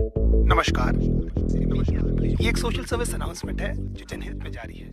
नमस्कार। ये एक सोशल सर्विस अनाउंसमेंट है जो जनहित में जारी है।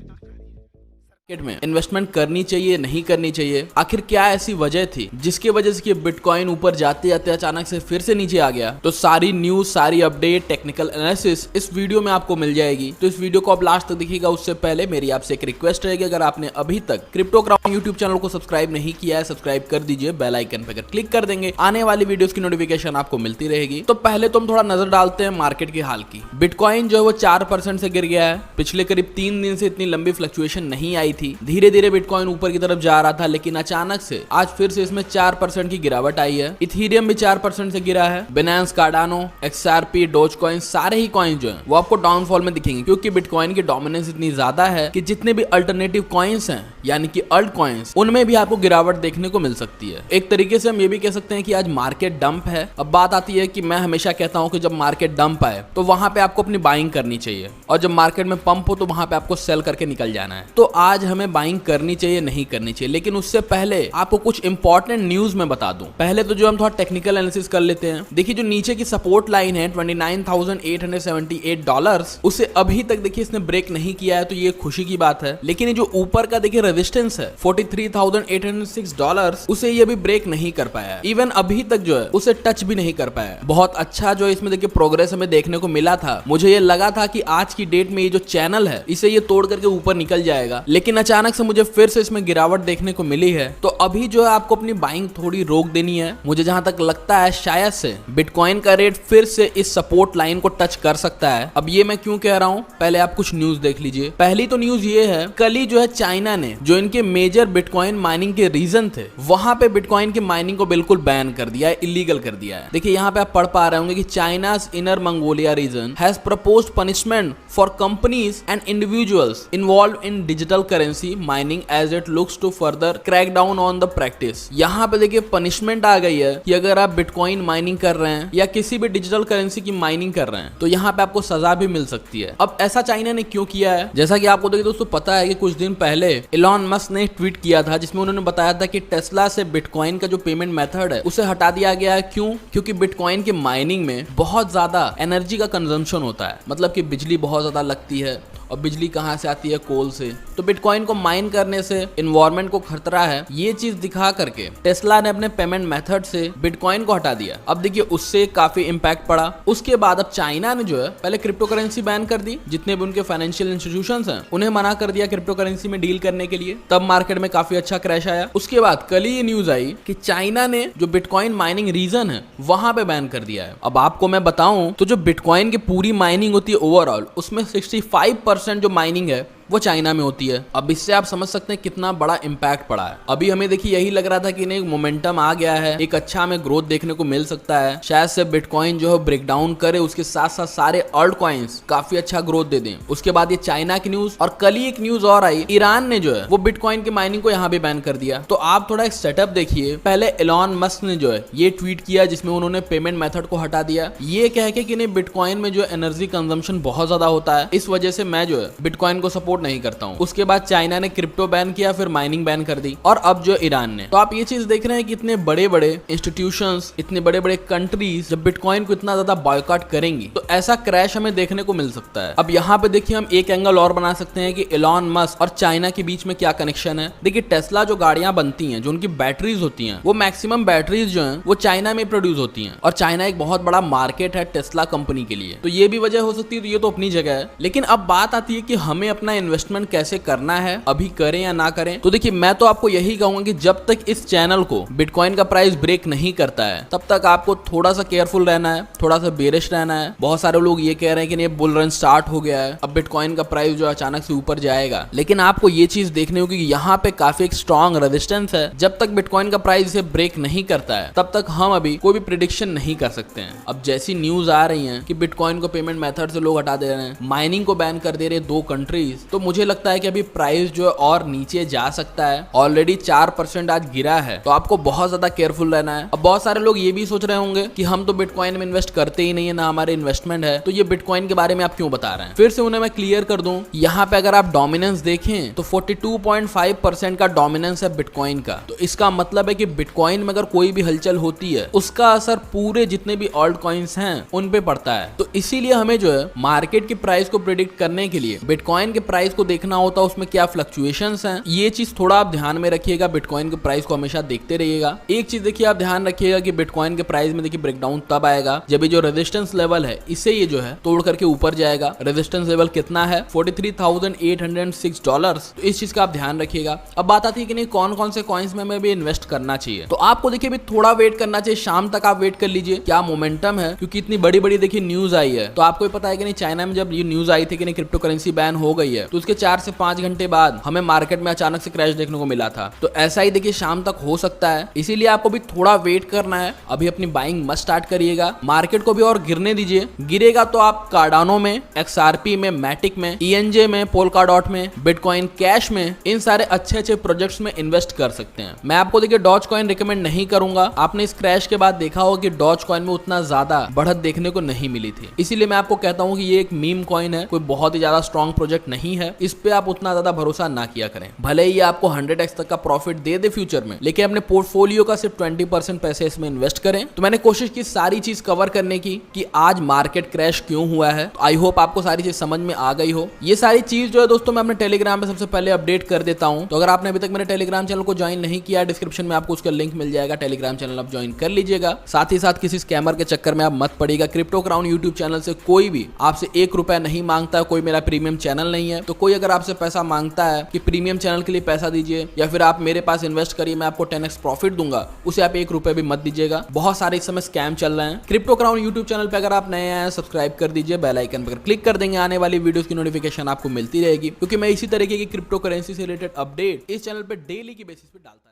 में इन्वेस्टमेंट करनी चाहिए नहीं करनी चाहिए, आखिर क्या ऐसी वजह थी जिसकी वजह से बिटकॉइन ऊपर जाते जाते अचानक से फिर से नीचे आ गया। तो सारी न्यूज, सारी अपडेट, टेक्निकल एनालिसिस इस वीडियो में आपको मिल जाएगी। तो इस वीडियो को आप लास्ट तक देखिएगा। उससे पहले मेरी आपसे एक रिक्वेस्ट रहेगी, अगर आपने अभी तक क्रिप्टो क्राउन यूट्यूब चैनल को सब्सक्राइब नहीं किया है, सब्सक्राइब कर दीजिए। बेल आइकन पर क्लिक कर देंगे, आने वाली वीडियोस की नोटिफिकेशन आपको मिलती रहेगी। तो पहले तो हम थोड़ा नजर डालते हैं मार्केट के हाल की। बिटकॉइन जो है वो 4% से गिर गया है। पिछले करीब 3 दिन से इतनी लंबी फ्लक्चुएशन नहीं आई थी। धीरे धीरे बिटकॉइन ऊपर की तरफ जा रहा था, लेकिन अचानक से आज फिर से इसमें 4% की गिरावट आई है। इथेरियम भी 4% से गिरा है। बिनेंस, कार्डानो, XRP, डोजकॉइन, सारे ही कॉइन जो हैं वो आपको डाउनफॉल में दिखेंगे, क्योंकि बिटकॉइन की डोमिनेंस इतनी ज्यादा है कि जितने भी अल्टरनेटिव कॉइन्स हैं, यानी कि अल्ट कॉइन्स, उनमें भी आपको गिरावट देखने को मिल सकती है। एक तरीके से हम ये भी कह सकते हैं कि आज मार्केट डंप है। अब बात आती है कि मैं हमेशा कहता हूं कि जब मार्केट डंप आए तो वहां पे आपको अपनी बाइंग करनी चाहिए, और जब मार्केट में पंप हो तो वहां पे आपको सेल करके निकल जाना है। तो आज हमें बाइंग करनी चाहिए नहीं करनी चाहिए, लेकिन उससे पहले आपको कुछ इंपॉर्टेंट न्यूज में बता दूं। पहले तो जो हम थोड़ा टेक्निकल एनालिसिस कर लेते हैं। देखिए, जो नीचे की सपोर्ट लाइन है $29,878, उसे अभी तक देखिए इसने ब्रेक नहीं किया है, तो ये खुशी की बात है। लेकिन ये जो ऊपर का देखिए रेजिस्टेंस है $43,806, उसे ये अभी ब्रेक नहीं कर पाया है। इवन अभी तक जो है उसे टच भी नहीं कर पाया है। बहुत अच्छा जो है इसमें देखिए प्रोग्रेस हमें देखने को मिला था। मुझे ये लगा था कि आज की डेट में ये जो चैनल है इसे ये तोड़ करके ऊपर निकल जाएगा, लेकिन अचानक से मुझे फिर से इसमें गिरावट देखने को मिली है। तो अभी जो है आपको अपनी बाइंग थोड़ी रोक देनी है। मुझे जहां तक लगता है शायद से बिटकॉइन का रेट फिर से इस सपोर्ट लाइन को टच कर सकता है। अब ये मैं क्यों कह रहा हूं, पहले आप कुछ न्यूज देख लीजिए। पहली तो न्यूज ये है, कल ही जो है चाइना ने जो इनके मेजर बिटकॉइन माइनिंग के रीजन थे, वहां पे बिटकॉइन की माइनिंग को बिल्कुल बैन कर दिया है, इलीगल कर दिया है। देखिए यहाँ पे आप पढ़ पा रहे होंगे कि China's Inner Mongolia region has proposed punishment for companies and individuals involve in digital currency mining as it looks to further crack down on the practice. यहाँ पे देखिए पनिशमेंट आ गई है कि अगर आप बिटकॉइन माइनिंग कर रहे हैं या किसी भी डिजिटल करेंसी की माइनिंग कर रहे हैं तो यहाँ पे आपको सजा भी मिल सकती है। अब ऐसा चाइना ने क्यों किया है? जैसा कि आपको देखिए दोस्तों पता है कि कुछ दिन पहले इलॉन मस्क ने ट्वीट किया था जिसमें उन्होंने बताया था कि टेस्ला से बिटकॉइन का जो पेमेंट मेथड है उसे हटा दिया गया है। क्यों? क्योंकि बिटकॉइन की माइनिंग में बहुत ज्यादा एनर्जी का कंजम्पशन होता है, मतलब कि बिजली बहुत ज्यादा लगती है। और बिजली कहाँ से आती है? कोल से। तो बिटकॉइन को माइन करने से एनवायरनमेंट को खतरा है, ये चीज दिखा करके टेस्ला ने अपने पेमेंट मेथड से बिटकॉइन को हटा दिया। अब देखिए उससे काफी इंपैक्ट पड़ा। उसके बाद अब चाइना ने जो है पहले क्रिप्टो करेंसी बैन कर दी, जितने भी उनके फाइनेंशियल इंस्टीट्यूशंस हैं उन्हें मना कर दिया क्रिप्टो करेंसी में डील करने के लिए। तब मार्केट में काफी अच्छा क्रैश आया। उसके बाद कल ही ये न्यूज आई कि चाइना ने जो बिटकॉइन माइनिंग रीजन है वहां पे बैन कर दिया है। अब आपको मैं बताऊं तो जो बिटकॉइन की पूरी माइनिंग होती है ओवरऑल, उसमें 65% जो माइनिंग है वो चाइना में होती है। अब इससे आप समझ सकते हैं कितना बड़ा इंपैक्ट पड़ा है। अभी हमें देखिए यही लग रहा था कि नहीं, मोमेंटम आ गया है, एक अच्छा हमें ग्रोथ देखने को मिल सकता है, शायद से बिटकॉइन जो है ब्रेकडाउन करे, उसके साथ साथ सारे अल्ट कॉइन्स काफी अच्छा ग्रोथ दे दें। उसके बाद ये चाइना की न्यूज, और कल ही एक न्यूज और आई, ईरान ने जो है वो बिटकॉइन की माइनिंग को यहाँ भी बैन कर दिया। तो आप थोड़ा एक सेटअप देखिए। पहले एलॉन मस्क ने जो है ये ट्वीट किया जिसमें उन्होंने पेमेंट मेथड को हटा दिया, ये कह के कि नहीं बिटकॉइन में जो एनर्जी कंजम्पशन बहुत ज्यादा होता है, इस वजह से मैं जो है बिटकॉइन को सपोर्ट नहीं करता हूँ। उसके बाद चाइना ने क्रिप्टो बैन किया, फिर माइनिंग बैन कर दी, और अब जो ईरान ने। तो आप ये चीज देख रहे हैं कि इतने बड़े बड़े इंस्टीट्यूशंस, इतने बड़े बड़े कंट्रीज जब बिटकॉइन को इतना ज्यादा बॉयकॉट करेंगी तो ऐसा क्रैश हमें देखने को मिल सकता है। अब यहाँ पे देखिए हम एक एंगल और बना सकते हैं कि एलॉन मस्क और चाइना के बीच में क्या कनेक्शन है। देखिए टेस्ला जो गाड़ियां बनती हैं, जो उनकी बैटरीज होती हैं, वो मैक्सिमम बैटरीज जो हैं वो चाइना में प्रोड्यूस होती हैं, और चाइना एक बहुत बड़ा मार्केट है टेस्ला कंपनी के लिए। तो ये भी वजह हो सकती है, तो ये तो अपनी जगह है। लेकिन अब बात आती है कि हमें अपना इन्वेस्टमेंट कैसे करना है, अभी करें या ना करें। तो देखिए मैं तो आपको यही कहूंगा कि जब तक इस चैनल को बिटकॉइन का प्राइस ब्रेक नहीं करता है तब तक आपको थोड़ा सा केयरफुल रहना है, थोड़ा सा बेरिश रहना है। बहुत सारे लोग ये कह रहे हैं कि नहीं बुल रन स्टार्ट हो गया है, अब बिटकॉइन का प्राइस जो अचानक से ऊपर जाएगा, लेकिन आपको ये चीज देखनी होगी कि यहाँ पे काफी एक स्ट्रॉन्ग रेजिस्टेंस है। जब तक बिटकॉइन का प्राइस इसे ब्रेक नहीं करता है तब तक हम अभी कोई भी प्रिडिक्शन नहीं कर सकते हैं। अब जैसी न्यूज आ रही है कि बिटकॉइन को पेमेंट मेथड से लोग हटा दे रहे हैं, माइनिंग को बैन कर दे रहे 2 कंट्रीज, तो मुझे लगता है कि अभी प्राइस जो है और नीचे जा सकता है। ऑलरेडी 4% आज गिरा है, तो आपको बहुत ज्यादा केयरफुल रहना है। अब बहुत सारे लोग ये भी सोच रहे होंगे कि हम तो बिटकॉइन में इन्वेस्ट करते ही नहीं है, ना हमारे इन्वेस्टमेंट है, तो ये बिटकॉइन के बारे में आप क्यों बता रहे हैं। फिर से उन्हें मैं क्लियर कर दूं, यहाँ पे अगर आप डोमिनेंस देखें तो 42.5% का डोमिनेंस है बिटकॉइन का। तो इसका मतलब है कि बिटकॉइन में अगर कोई भी हलचल होती है उसका असर पूरे जितने भी ऑल्ट कॉइन्स हैं उन पे पड़ता है। तो इसीलिए हमें जो है मार्केट की प्राइस को प्रिडिक्ट करने के लिए बिटकॉइन के प्राइस को देखना होता है, उसमें क्या फ्लक्चुएशंस हैं। ये चीज थोड़ा आप ध्यान में रखिएगा, बिटकॉइन के प्राइस को हमेशा देखते रहिएगा। एक चीज देखिए आप ध्यान रखिएगा कि बिटकॉइन के प्राइस में देखिए ब्रेकडाउन तब आएगा जब ये जो रेजिस्टेंस लेवल है इसे ये जो है तोड़ करके ऊपर जाएगा। रेजिस्टेंस लेवल कितना है, $43,806। तो इस चीज का आप ध्यान रखिएगा। अब बात आती है कि नहीं कौन कौन से कॉइन्स में हमें भी इन्वेस्ट करना चाहिए। तो आपको देखिए थोड़ा वेट करना चाहिए, शाम तक आप वेट कर लीजिए क्या मोमेंटम है, क्योंकि इतनी बड़ी बड़ी देखिए न्यूज आई है। तो आपको पता है कि नहीं चाइना में जब ये न्यूज आई थी कि नहीं क्रिप्टो करेंसी बैन हो गई है, तो उसके 4 से 5 घंटे बाद हमें मार्केट में अचानक से क्रैश देखने को मिला था। तो ऐसा ही देखिए शाम तक हो सकता है, इसीलिए आपको भी थोड़ा वेट करना है। अभी अपनी बाइंग मत स्टार्ट करिएगा, मार्केट को भी और गिरने दीजिए। गिरेगा तो आप कार्डानो में, XRP में, मैटिक में, ENJ में, पोलकाडॉट में, बिटकॉइन कैश में, इन सारे अच्छे अच्छे प्रोजेक्ट्स में इन्वेस्ट कर सकते हैं। मैं आपको देखिए डॉज कॉइन रिकमेंड नहीं करूंगा। आपने इस क्रैश के बाद देखा होगा कि डॉज कॉइन में उतना ज्यादा बढ़त देखने को नहीं मिली थी। इसीलिए मैं आपको कहता हूं कि ये एक मीम कॉइन है, कोई बहुत ही ज्यादा स्ट्रॉन्ग प्रोजेक्ट नहीं है। इस पे आप उतना ज्यादा भरोसा ना किया करें। भले ही आपको 100x तक का प्रॉफिट दे दे फ्यूचर में, लेकिन अपने पोर्टफोलियो का सिर्फ 20% पैसे इसमें इन्वेस्ट करें। तो मैंने कोशिश की सारी चीज कवर करने की कि आज मार्केट क्रैश क्यों हुआ है। तो आई होप आपको सारी चीज समझ में आ गई हो। ये सारी चीज जो है दोस्तों मैं अपने टेलीग्राम पे सबसे पहले अपडेट कर देता हूं। तो अगर आपने अभी तक मेरे टेलीग्राम चैनल को ज्वाइन नहीं किया, डिस्क्रिप्शन में आपको उसका लिंक मिल जाएगा, टेलीग्राम चैनल आप ज्वाइन कर लीजिएगा। साथ ही साथ किसी स्कैमर के चक्कर में आप मत पड़िएगा। क्रिप्टो क्राउन यूट्यूब चैनल से कोई भी आपसे 1 रुपया नहीं मांगता, कोई मेरा प्रीमियम चैनल नहीं है। तो कोई अगर आपसे पैसा मांगता है कि प्रीमियम चैनल के लिए पैसा दीजिए या फिर आप मेरे पास इन्वेस्ट करिए, मैं आपको 10x प्रॉफिट दूंगा, उसे आप 1 रुपया भी मत दीजिएगा। बहुत सारे इस समय स्कैम चल रहे हैं। क्रिप्टो क्राउन यूट्यूब चैनल पे अगर आप नए हैं सब्सक्राइब कर दीजिए, बेल आइकन पर क्लिक कर देंगे, आने वाली वीडियोस की नोटिफिकेशन आपको मिलती रहेगी, क्योंकि मैं इसी तरीके की क्रिप्टो करेंसी से रिलेटेड अपडेट इस चैनल पे डेली की बेसिस पे डालता हूं।